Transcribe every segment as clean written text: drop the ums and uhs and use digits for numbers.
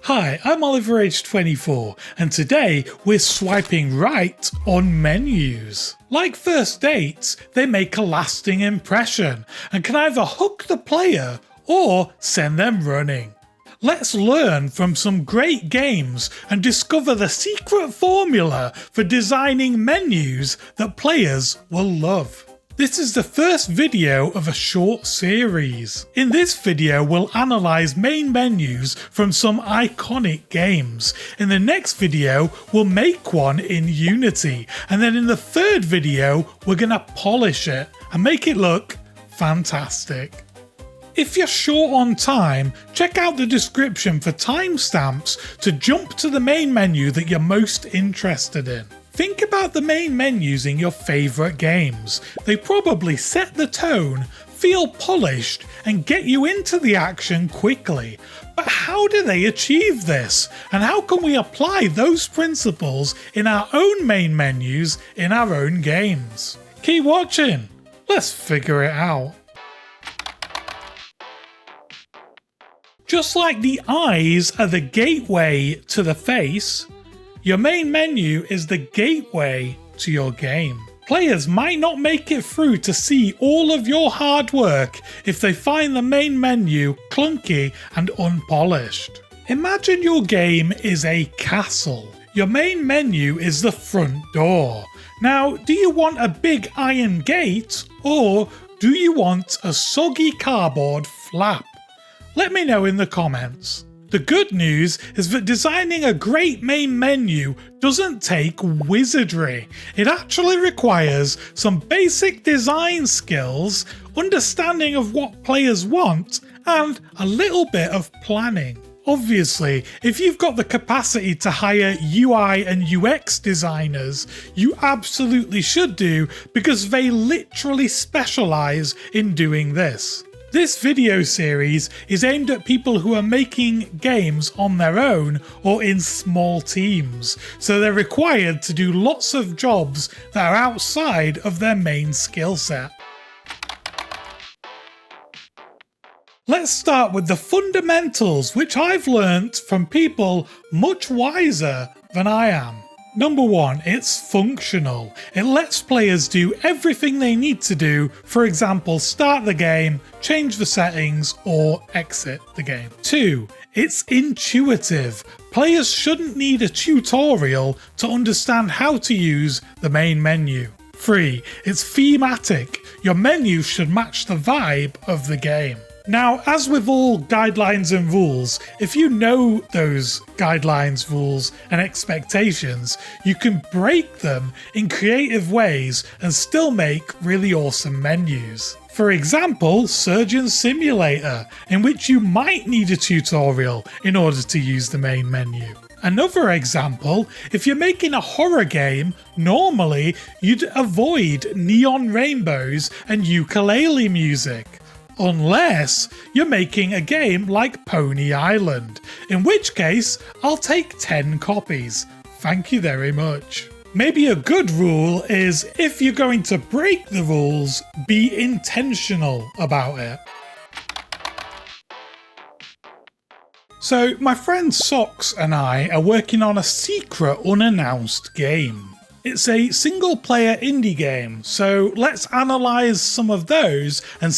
Hi, I'm Oliver, age 24, and today we're swiping right on menus. Like first dates, they make a lasting impression and can either hook the player or send them running. Let's learn from some great games and discover the secret formula for designing menus that players will love. This is the first video of a short series. In this video, we'll analyse main menus from some iconic games. In the next video, we'll make one in Unity. And then in the third video, we're going to polish it and make it look fantastic. If you're short on time, check out the description for timestamps to jump to the main menu that you're most interested in. Think about the main menus in your favourite games. They probably set the tone, feel polished, and get you into the action quickly. But how do they achieve this? And how can we apply those principles in our own main menus in our own games? Keep watching. Let's figure it out. Just like the eyes are the gateway to the face, your main menu is the gateway to your game. Players might not make it through to see all of your hard work if they find the main menu clunky and unpolished. Imagine your game is a castle. Your main menu is the front door. Now, do you want a big iron gate or do you want a soggy cardboard flap? Let me know in the comments. The good news is that designing a great main menu doesn't take wizardry. It actually requires some basic design skills, understanding of what players want, and a little bit of planning. Obviously, if you've got the capacity to hire UI and UX designers, you absolutely should do, because they literally specialise in doing this. This video series is aimed at people who are making games on their own or in small teams, so they're required to do lots of jobs that are outside of their main skill set. Let's start with the fundamentals, which I've learnt from people much wiser than I am. Number 1, it's functional. It lets players do everything they need to do, for example, start the game, change the settings, or exit the game. 2, it's intuitive. Players shouldn't need a tutorial to understand how to use the main menu. 3, it's thematic. Your menu should match the vibe of the game. Now, as with all guidelines and rules, if you know those guidelines, rules, and expectations, you can break them in creative ways and still make really awesome menus. For example, Surgeon Simulator, in which you might need a tutorial in order to use the main menu. Another example, if you're making a horror game, normally you'd avoid neon rainbows and ukulele music. Unless you're making a game like Pony Island, in which case I'll take 10 copies. Thank you very much. Maybe a good rule is, if you're going to break the rules, be intentional about it. So my friend Socks and I are working on a secret unannounced game. It's a single player indie game, so let's analyse some of those and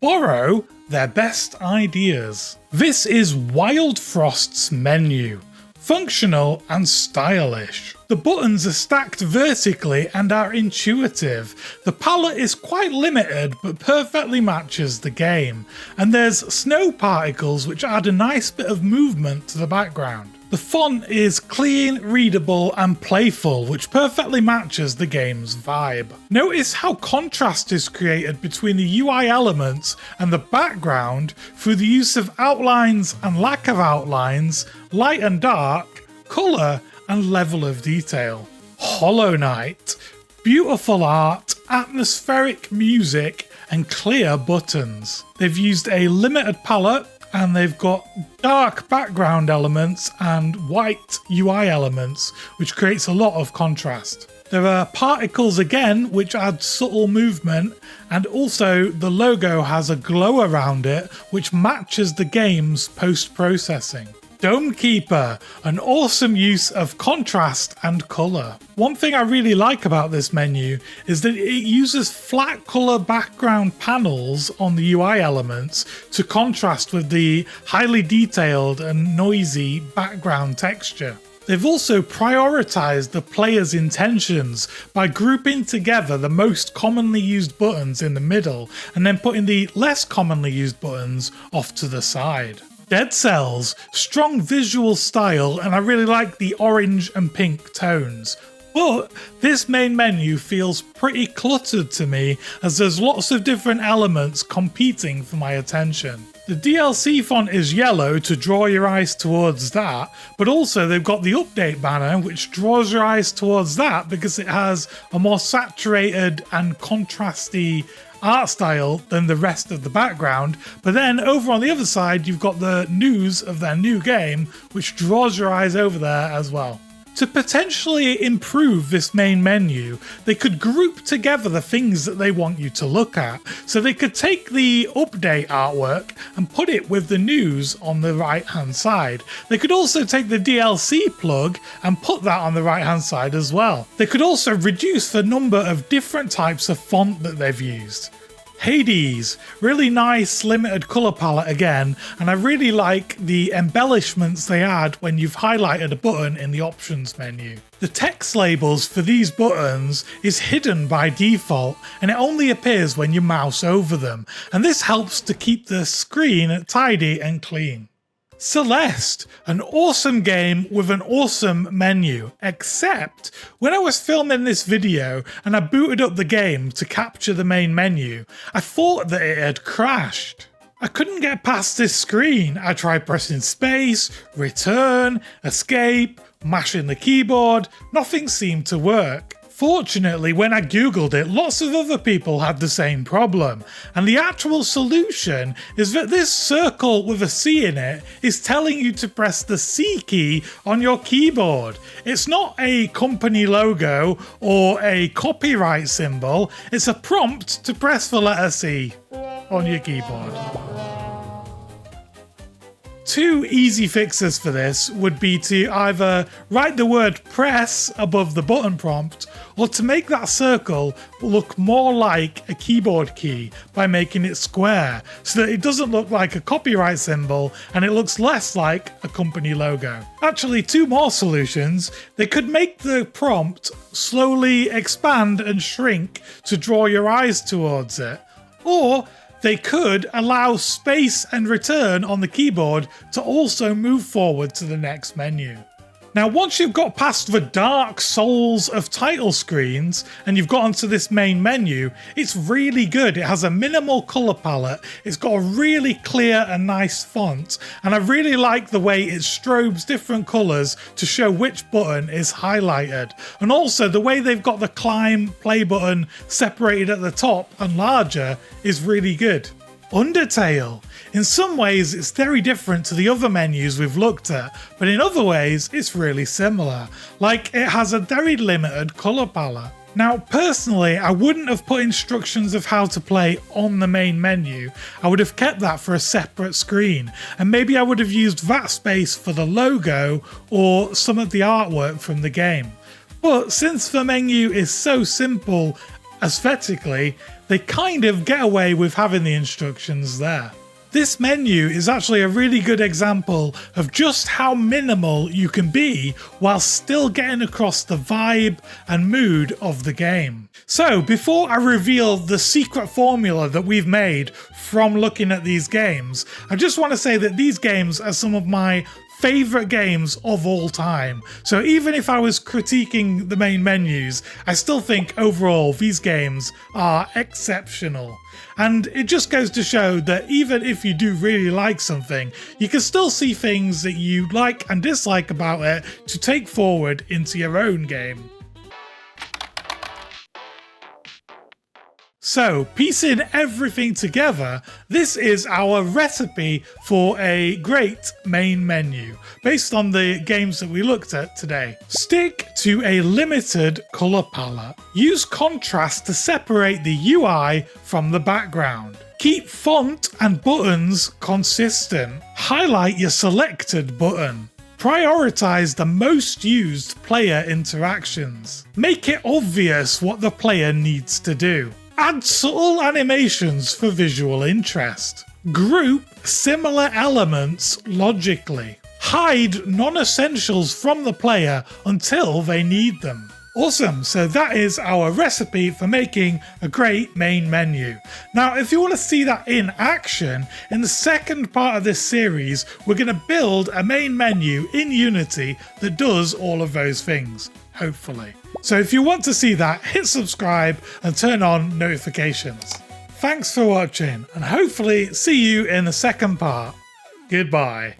borrow their best ideas. This is Wildfrost's menu. Functional and stylish. The buttons are stacked vertically and are intuitive. The palette is quite limited but perfectly matches the game. And there's snow particles which add a nice bit of movement to the background. The font is clean, readable and playful, which perfectly matches the game's vibe. Notice how contrast is created between the UI elements and the background through the use of outlines and lack of outlines, light and dark, colour and level of detail. Hollow Knight. Beautiful art, atmospheric music and clear buttons. They've used a limited palette, and they've got dark background elements and white UI elements, which creates a lot of contrast. There are particles again, which add subtle movement, and also the logo has a glow around it, which matches the game's post-processing. Dome Keeper, an awesome use of contrast and colour. One thing I really like about this menu is that it uses flat colour background panels on the UI elements to contrast with the highly detailed and noisy background texture. They've also prioritised the player's intentions by grouping together the most commonly used buttons in the middle and then putting the less commonly used buttons off to the side. Dead Cells, strong visual style, and I really like the orange and pink tones. But this main menu feels pretty cluttered to me as there's lots of different elements competing for my attention. The DLC font is yellow to draw your eyes towards that, but also they've got the update banner which draws your eyes towards that because it has a more saturated and contrasty art style than the rest of the background. But then over on the other side you've got the news of their new game which draws your eyes over there as well. To potentially improve this main menu, they could group together the things that they want you to look at. So they could take the update artwork and put it with the news on the right hand side. They could also take the DLC plug and put that on the right hand side as well. They could also reduce the number of different types of font that they've used. Hades, really nice limited colour palette again, and I really like the embellishments they add when you've highlighted a button in the options menu. The text labels for these buttons is hidden by default and it only appears when you mouse over them, and this helps to keep the screen tidy and clean. Celeste, an awesome game with an awesome menu, except when I was filming this video and I booted up the game to capture the main menu, I thought that it had crashed. I couldn't get past this screen. I tried pressing space, return, escape, mashing the keyboard, nothing seemed to work. Fortunately, when I googled it, lots of other people had the same problem, and the actual solution is that this circle with a C in it is telling you to press the C key on your keyboard. It's not a company logo or a copyright symbol, it's a prompt to press the letter C on your keyboard. Two easy fixes for this would be to either write the word press above the button prompt or to make that circle look more like a keyboard key by making it square so that it doesn't look like a copyright symbol and it looks less like a company logo. Actually, two more solutions. They could make the prompt slowly expand and shrink to draw your eyes towards it, or they could allow space and return on the keyboard to also move forward to the next menu. Now, once you've got past the dark souls of title screens and you've got onto this main menu, it's really good. It has a minimal colour palette, it's got a really clear and nice font, and I really like the way it strobes different colours to show which button is highlighted. And also the way they've got the climb play button separated at the top and larger is really good. Undertale. In some ways it's very different to the other menus we've looked at, but in other ways it's really similar. Like, it has a very limited colour palette. Now, personally, I wouldn't have put instructions of how to play on the main menu. I would have kept that for a separate screen, and maybe I would have used that space for the logo or some of the artwork from the game. But since the menu is so simple aesthetically, they kind of get away with having the instructions there. This menu is actually a really good example of just how minimal you can be while still getting across the vibe and mood of the game. So before I reveal the secret formula that we've made from looking at these games, I just want to say that these games are some of my favourite games of all time. So even if I was critiquing the main menus, I still think overall these games are exceptional. And it just goes to show that even if you do really like something, you can still see things that you like and dislike about it to take forward into your own game. So, piecing everything together, this is our recipe for a great main menu, based on the games that we looked at today. Stick to a limited colour palette. Use contrast to separate the UI from the background. Keep font and buttons consistent. Highlight your selected button. Prioritize the most used player interactions. Make it obvious what the player needs to do. Add subtle animations for visual interest. Group similar elements logically. Hide non-essentials from the player until they need them. Awesome, so that is our recipe for making a great main menu. Now, if you want to see that in action, in the second part of this series, we're going to build a main menu in Unity that does all of those things, hopefully. So if you want to see that, hit subscribe and turn on notifications. Thanks for watching, and hopefully see you in the second part. Goodbye.